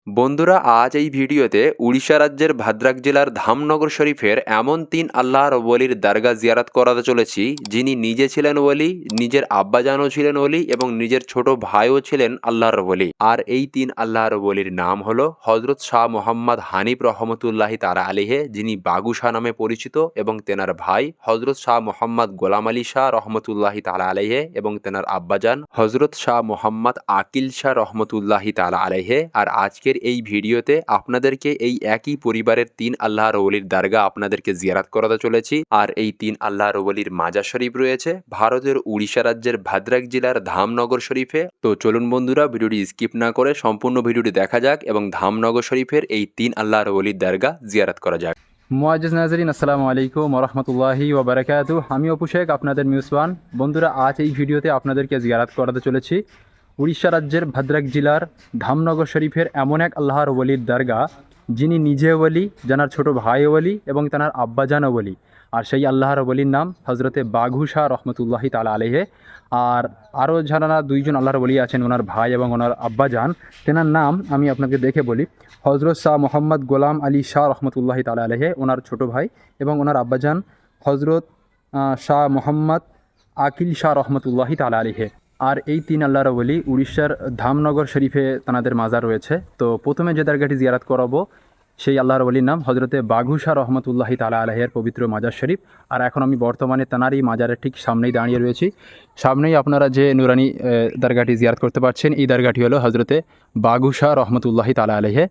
বন্ধুরা, আজ এই ভিডিওতে উড়িষ্যা রাজ্যের ভদ্রাক জেলার ধামনগর শরীফের এমন ৩ আল্লাহর ওলির দরগা জিয়ারত করাতে চলেছি, যিনি নিজে ছিলেন ওলি, নিজের আব্বাজানও ছিলেন ওলি এবং নিজের ছোট ভাইও ছিলেন আল্লাহর ওলি। আর এই ৩ আল্লাহর ওলির নাম হলো হজরত শাহ মোহাম্মদ হানিফ রহমতুল্লাহি তাআলা আলাইহি, যিনি বাগু শাহ নামে পরিচিত, এবং তেনার ভাই হজরত শাহ মোহাম্মদ গোলাম আলী শাহ রহমতুল্লাহি তাআলা আলাইহি এবং তেনার আব্বাজান হজরত শাহ মোহাম্মদ আকিল শাহ রহমতুল্লাহি তাআলা আলাইহি। আর আজকের এই ভিডিওতে আপনাদেরকে এই একই পরিবারের ৩ আল্লাহর ওলির দরগা আপনাদেরকে জিয়ারত করাতে চলেছি। আর এই ৩ আল্লাহর ওলির মাজার শরীফ রয়েছে ভারতের উড়িষ্যা রাজ্যের ভদ্রাক জেলার ধামনগর শরীফে। তো চলুন বন্ধুরা, ভিডিওটি স্কিপ না করে সম্পূর্ণ ভিডিওটি দেখা যাক এবং ধামনগর শরীফের এই ৩ আল্লাহর ওলির দরগা জিয়ারত করা যাক। মুআজ্জিজ নাজরিন, আসসালামু আলাইকুম ওয়া রাহমাতুল্লাহি ওয়া বারাকাতুহু। আমি অপু শেখ, আপনাদের মিউসওয়ান। বন্ধুরা, আজ এই ভিডিওতে আপনাদেরকে জিয়ারত করাতে চলেছি উড়িষ্যা রাজ্যের ভদ্রাক জেলার ধামনগর শরীফের এমন এক আল্লাহর ওলির দরগা, যিনি নিজে ওলি, জানার ছোট ভাই ওলি এবং তার আব্বাজান ওলি। আর সেই আল্লাহর ওলির নাম হজরতে বাঘু শাহ রহমতুল্লাহি তাআলা আলাইহি। আর আরও যারা দুইজন আল্লাহর ওলি আছেন, ওনার ভাই এবং ওনার আব্বাজান, তেনার নাম আমি আপনাকে দেখে বলি। হজরত শাহ মোহাম্মদ গোলাম আলী শাহ রহমতুল্লাহি তাআলা আলাইহি, ওনার ছোট ভাই, এবং ওনার আব্বাজান হজরত শাহ মোহাম্মদ আকিল শাহ রহমতুল্লাহি তাআলা আলাইহি। আর এই ৩ আল্লাহর ওলি উড়িষ্যার ধামনগর শরীফে তানাদের মাজার রয়েছে। তো প্রথমে যে দরগাটি জিয়ারত করাবো সেই আল্লাহর ওলির নাম হজরতে বাঘু শাহ রহমতুল্লাহি তাআলা আলাইহির পবিত্র মাজার শরীফ। আর এখন আমি বর্তমানে তানারই মাজারের ঠিক সামনেই দাঁড়িয়ে রয়েছি। সামনেই আপনারা যে নুরানি দরগাটি জিয়ারত করতে পারছেন, এই দরগাটি হলো হজরতে বাঘু শাহ রহমতুল্লাহি তাআলা আলাইহি।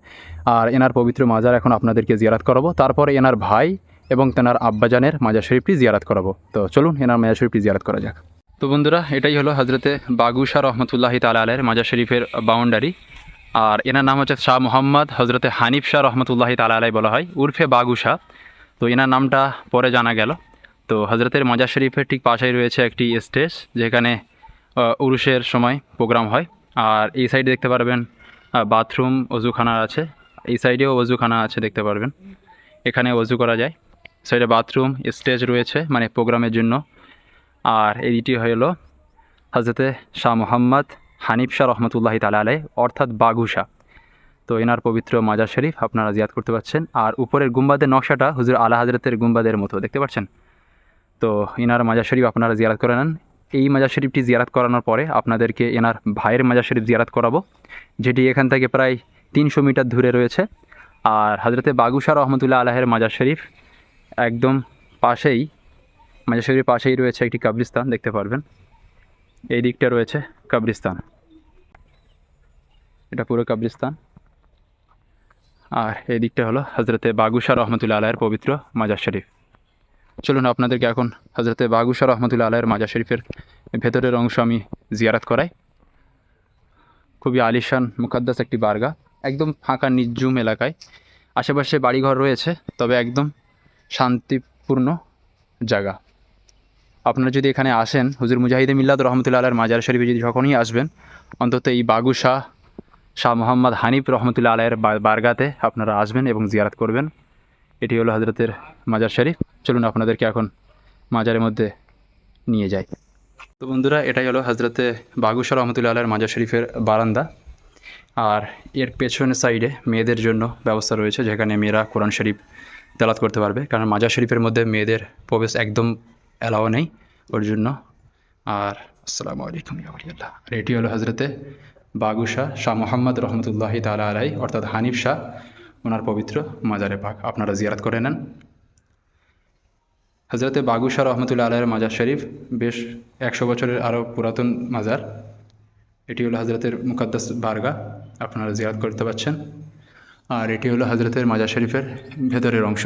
আর এনার পবিত্র মাজার এখন আপনাদেরকে জিয়ারত করাবো। তারপরে এনার ভাই এবং তেনার আব্বাজানের মাজার শরীফটি জিয়ারত করাবো। তো চলুন এনার মাজার শরীফটি জিয়ারত করা যাক। তো বন্ধুরা, এটাই হলো হজরতে বাঘু শাহ রহমতুল্লাহি তাআলা আলাইহির মাজার শরীফের বাউন্ডারি। আর এনার নাম হচ্ছে শাহ মোহাম্মদ হজরতে হানিফ শাহ রহমতুল্লাহি তাআলা আলাইহি বলা হয়, উর্ফে বাঘু শাহ। তো এনার নামটা পরে জানা গেল। তো হজরতের মাজার শরীফের ঠিক পাশেই রয়েছে একটি স্টেজ, যেখানে উরুসের সময় প্রোগ্রাম হয়। আর এই সাইডে দেখতে পারবেন বাথরুম, অজুখানা আছে। এই সাইডেও অজুখানা আছে, দেখতে পারবেন। এখানে অজু করা যায়। সাইডে বাথরুম, স্টেজ রয়েছে মানে প্রোগ্রামের জন্য। আর এইটি হলো হজরতে শাহ মোহাম্মদ হানিফ শাহ রহমতুল্লাহি তাআলা আলাইহি, অর্থাৎ বাঘু শাহ। তো এনার পবিত্র মাজার শরীফ আপনারা জিয়ারত করতে পারছেন। আর উপরের গুম্বাদের নকশাটা হুজুর আলা হজরতের গুম্বাদের মতো, দেখতে পাচ্ছেন। তো এনার মাজার শরীফ আপনারা জিয়ারত করে নেন। এই মাজার শরীফটি জিয়ারত করানোর পরে আপনাদেরকে এনার ভাইয়ের মাজার শরীফ জিয়ারত করাবো, যেটি এখান থেকে প্রায় 300 মিটার দূরে রয়েছে। আর হজরতে বাঘু শাহ রহমতুল্লাহ আলাইহির মাজার শরীফ একদম পাশেই, মাজার শরীফের পাশেই রয়েছে একটি কবরস্থান, দেখতে পারবেন। এই দিকটা রয়েছে কবরস্থান, এটা পুরো কবরস্থান। আর এই দিকটা হলো হজরতে বাঘু শাহ রহমতুল্লাহ আলাইহির পবিত্র মাজার শরীফ। চলুন আপনাদেরকে এখন হজরতে বাঘু শাহ রহমতুল্লাহ আলাইহির মাজার শরীফের ভেতরের অংশ আমি জিয়ারত করাই। খুবই আলিশান মুকাদ্দাস একটি বারগা, একদম ফাঁকা নির্জুম এলাকায়। আশেপাশে বাড়িঘর রয়েছে, তবে একদম শান্তিপূর্ণ জায়গা। আপনারা যদি এখানে আসেন, হুজুর মুজাহিদে মিল্লাত রহমতুল্লাহ আলাইহির মাজার শরীফে যদি যখনই আসবেন, অন্তত এই বাঘু শাহ মোহাম্মদ হানিফ রহমতুল্লাহ আলাইহির বারগাতে আপনারা আসবেন এবং জিয়ারত করবেন। এটি হলো হজরতের মাজার শরীফ। চলুন আপনাদেরকে এখন মাজারের মধ্যে নিয়ে যাই। তো বন্ধুরা, এটাই হলো হজরতে বাঘু শাহ রহমতুল্লাহ আলাইহির মাজার শরীফের বারান্দা। আর এর পেছনের সাইডে মেয়েদের জন্য ব্যবস্থা রয়েছে, যেখানে মেয়েরা কোরআন শরীফ তেলাওয়াত করতে পারবে, কারণ মাজার শরীফের মধ্যে মেয়েদের প্রবেশ একদম অ্যালাও নেই ওর জন্য। আর আসসালামু আলাইকুম ইয়া ওয়ালিয়াল্লাহ। আর এটি হলো হজরতে বাঘু শাহ মোহাম্মদ রহমতুল্লাহি তাআলা আলাইহি, অর্থাৎ হানিফ শাহ, ওনার পবিত্র মাজারে পাক আপনারা জিয়ারত করে নেন। হজরতে বাঘু শাহ রহমতুল্লাহ আলাইহির মাজার শরীফ বেশ 100 বছরের আরও পুরাতন মাজার। এটি হলো হজরতের মুকাদ্দাস বারগা, আপনারা জিয়ারত করতে পারছেন। আর এটি হলো হজরতের মাজার শরীফের ভেতরের অংশ।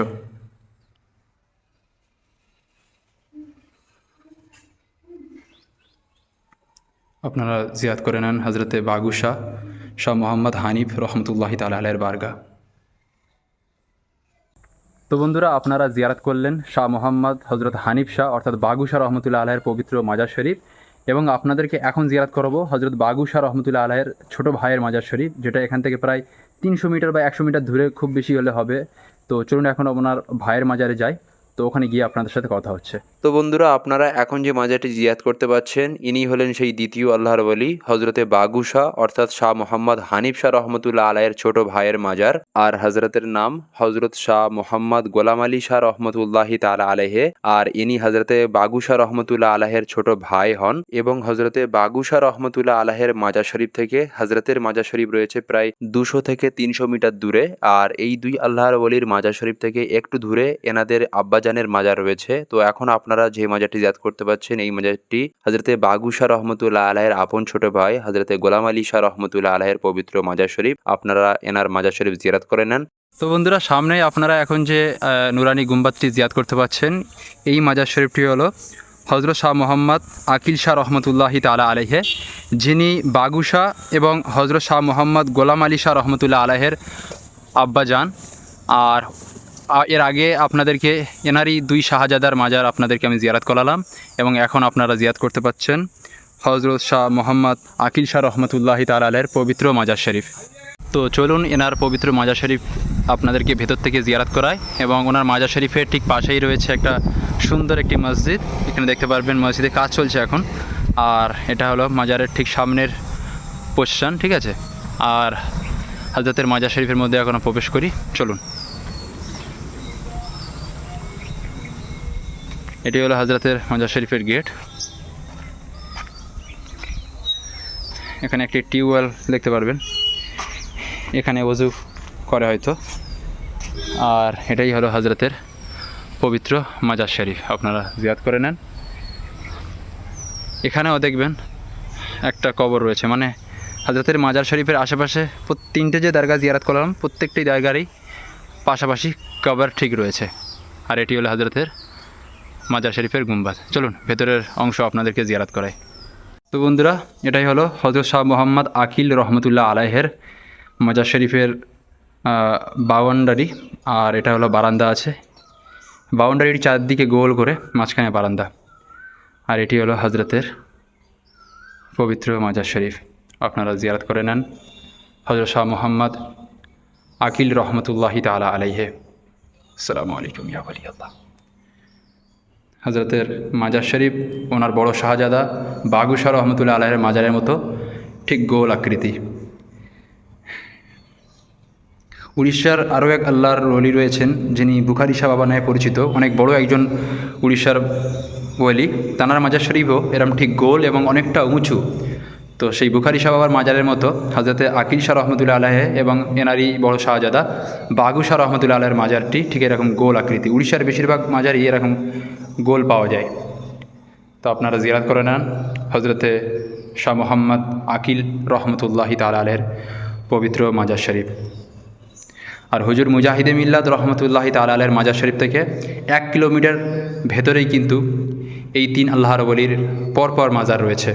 আপনারা জিয়ারত করে নেন হজরতে বাঘু শাহ মোহাম্মদ হানিফ রহমতুল্লাহি তাআলা আলাইহির বারগা। তো বন্ধুরা, আপনারা জিয়ারত করলেন শাহ মোহাম্মদ হজরত হানিফ শাহ, অর্থাৎ বাঘু শাহ রহমতুল্লাহ আলাইহির পবিত্র মাজার শরীফ। এবং আপনাদেরকে এখন জিয়ারত করাবো হজরত বাঘু শাহ রহমতুল্লাহ আলাইহির ছোটো ভাইয়ের মাজার শরীফ, যেটা এখান থেকে প্রায় 300 মিটার বা 100 মিটার দূরে, খুব বেশি হলে হবে। তো চলুন এখন আপনার ভাইয়ের মাজারে যাই। তো ওখানে গিয়ে আপনাদের সাথে কথা হচ্ছে। তো বন্ধুরা, আপনারা এখন যে মাজারটি জিয়ারত করতে পাচ্ছেন, ইনি হলেন সেই দ্বিতীয় আল্লাহর ওলি হজরতে বাগুশা অর্থাৎ শাহ মোহাম্মদ হানিফ শাহ রহমতুল্লাহ আলাইয়ের ছোট ভাইয়ের মাজার। আর হজরতের নাম হজরত শাহ মোহাম্মদ গোলাম আলী শাহ রহমতুল্লাহি তাআলা আলাইহে। আর ইনি হজরতে বাগুশা রহমতুল্লাহ আলাহের ছোট ভাই হন এবং হজরতে বাগুশা রহমতুল্লাহ আলাহের মাজার শরীফ থেকে হজরতের মাজার শরীফ রয়েছে প্রায় 200 থেকে 300 মিটার দূরে। আর এই দুই আল্লাহর ওলির মাজার শরীফ থেকে একটু দূরে এনাদের আব্বাজানের মাজার রয়েছে। তো এখন আপনারা যে মাজারটি জিয়ারত করতে পাচ্ছেন, এই মাজারটি হজরতে বাগুশা রহমতুল্লাহ আলাহের আপন ছোট ভাই হজরতে গোলাম আলী শাহ রহমতুল্লাহ আলাহের পবিত্র মাজার শরীফ। আপনারা এনার মাজার শরীফ জিয়ারত করে নেন। তো বন্ধুরা, সামনে আপনারা এখন যে নুরানি গুম্বাদটি জিয়ারত করতে পাচ্ছেন, এই মাজার শরীফটি হলো হজরত শাহ মোহাম্মদ আকিল শাহ রহমতুল্লাহি তাআলা আলাইহে, যিনি বাগুশা এবং হজরত শাহ মোহাম্মদ গোলাম আলী শাহ রহমতুল্লাহ আলাহের আব্বাজান। আর এর আগে আপনাদেরকে এনারই দুই শাহজাদার মাজার আপনাদেরকে আমি জিয়ারত করালাম এবং এখন আপনারা জিয়ারত করতে পাচ্ছেন হজরত শাহ মোহাম্মদ আকিল শাহ রহমতুল্লাহি তাআলা আলাইহির পবিত্র মাজার শরীফ। তো চলুন এনার পবিত্র মাজার শরীফ আপনাদেরকে ভেতর থেকে জিয়ারত করায়। এবং ওনার মাজার শরীফের ঠিক পাশেই রয়েছে একটা সুন্দর একটি মসজিদ। এখানে দেখতে পারবেন মসজিদে কাজ চলছে এখন। আর এটা হলো মাজারের ঠিক সামনের পজিশন, ঠিক আছে। আর হযরতের মাজার শরীফের মধ্যে এখন প্রবেশ করি, চলুন। এটি হলো হযরতের মাজার শরীফের গেট। এখানে একটি টিউবওয়েল দেখতে পারবেন, এখানে ওযু করে হয়তো। আর এটাই হলো হযরতের পবিত্র মাজার শরীফ, আপনারা জিয়ারত করে নেন। এখানেও দেখবেন একটা কবর রয়েছে, মানে হযরতের মাজার শরীফের আশেপাশে তিনটে যে দরগা জিয়ারত করলাম, প্রত্যেকটি দরগারই পাশাপাশি কবর ঠিক রয়েছে। আর এটি হলো হযরতের মাজার শরীফের গুম্বাদ। চলুন ভেতরের অংশ আপনাদেরকে জিয়ারত করাই। তো বন্ধুরা, এটাই হলো হযরত শাহ মোহাম্মদ আকিল রহমতুল্লাহ আলাইহের মাজার শরীফের বাউন্ডারি। আর এটা হলো বারান্দা আছে, বাউন্ডারির চারদিকে গোল করে মাঝখানে বারান্দা। আর এটি হলো হযরতের পবিত্র মাজার শরীফ, আপনারা জিয়ারত করে নেন। হযরত শাহ মোহাম্মদ আকিল রহমতুল্লাহি তাআলা আলাইহে। আসসালামু আলাইকুম ইয়া ওয়ালি আল্লাহ। হযরতের মাজার শরীফ ওনার বড় শাহজাদা বাগুশা রহমতুল্লাহ আলাইহের মাজারের মতো ঠিক গোল আকৃতি। উড়িষ্যার আরও এক আল্লাহর ওলি রয়েছেন, যিনি বুখারী শাহ বাবা নামে পরিচিত, অনেক বড় একজন উড়িষ্যার ওলি। তানার মাজার শরীফও এরম ঠিক গোল এবং অনেকটা উঁচু। তো সেই বুখারী শাহ বাবার মাজারের মতো হযরতে আকিল শাহ রহমতুল্লাহ আলাইহে এবং এনারই বড় শাহজাদা বাগুশা রহমতুল্লাহ আলাইহের মাজারটি ঠিক এরকম গোল আকৃতি। উড়িষ্যার বেশিরভাগ মাজারই এরকম গোল পাওয়া যায়। তো আপনারা জিয়ারত করে নেন হযরতে শাহ মোহাম্মদ আকিল রহমতুল্লাহি তাআলা আলাইহির পবিত্র মাজার শরীফ। আর হুজুর মুজাহিদে মিল্লাত রহমতুল্লাহি তাআলা আলাইহির মাজার শরীফ থেকে 1 কিলোমিটার ভেতরেই কিন্তু এই তিন আল্লাহর ওলির পরপর মাজার রয়েছে,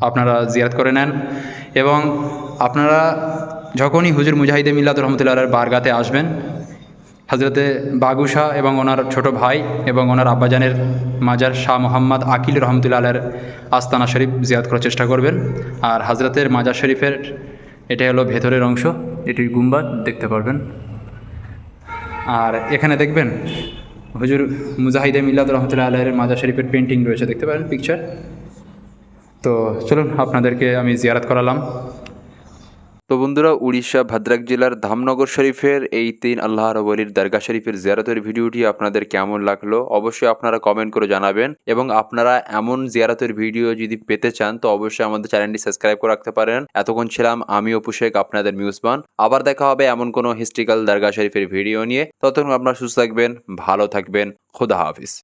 আপনারা জিয়ারত করে নেন। এবং আপনারা যখনই হুজুর মুজাহিদে মিল্লাত রহমতুল্লাহ আলাইহির বারগাতে আসবেন, হযরতে বাগুশা এবং ওনার ছোট ভাই এবং ওনার আব্বাজানের মাজার শাহ মোহাম্মদ আকিল রহমতুল্লাহ আলাইহির আস্তানা শরীফ জিয়ারত করার চেষ্টা করবেন। আর হযরতের মাজার শরীফের এটা হলো ভেতরের অংশ, এটির গুম্বাদ দেখতে পারবেন। আর এখানে দেখবেন হুজুর মুজাহিদে মিল্লাত রহমতুল্লাহ আলাইহির মাজার শরীফের পেন্টিং রয়েছে, দেখতে পারেন পিকচার। তো চলুন আপনাদেরকে আমি জিয়ারত করালাম। তো বন্ধুরা, উড়িষ্যা ভদ্রাক জেলার ধামনগর শরীফের এই তিন আল্লাহর ওলির দরগা শরীফের জিয়ারতের ভিডিওটি আপনাদের কেমন লাগলো অবশ্যই আপনারা কমেন্ট করে জানাবেন। এবং আপনারা এমন জিয়ারতের ভিডিও যদি পেতে চান তো অবশ্যই আমাদের চ্যানেলটি সাবস্ক্রাইব করে রাখতে পারেন। এতক্ষণ ছিলাম আমি অপু শেখ, আপনাদের মিউজবান। আবার দেখা হবে এমন কোনো হিস্ট্রিক্যাল দরগা শরীফের ভিডিও নিয়ে। ততক্ষণ আপনারা সুস্থ থাকবেন, ভালো থাকবেন, খুদা হাফিজ।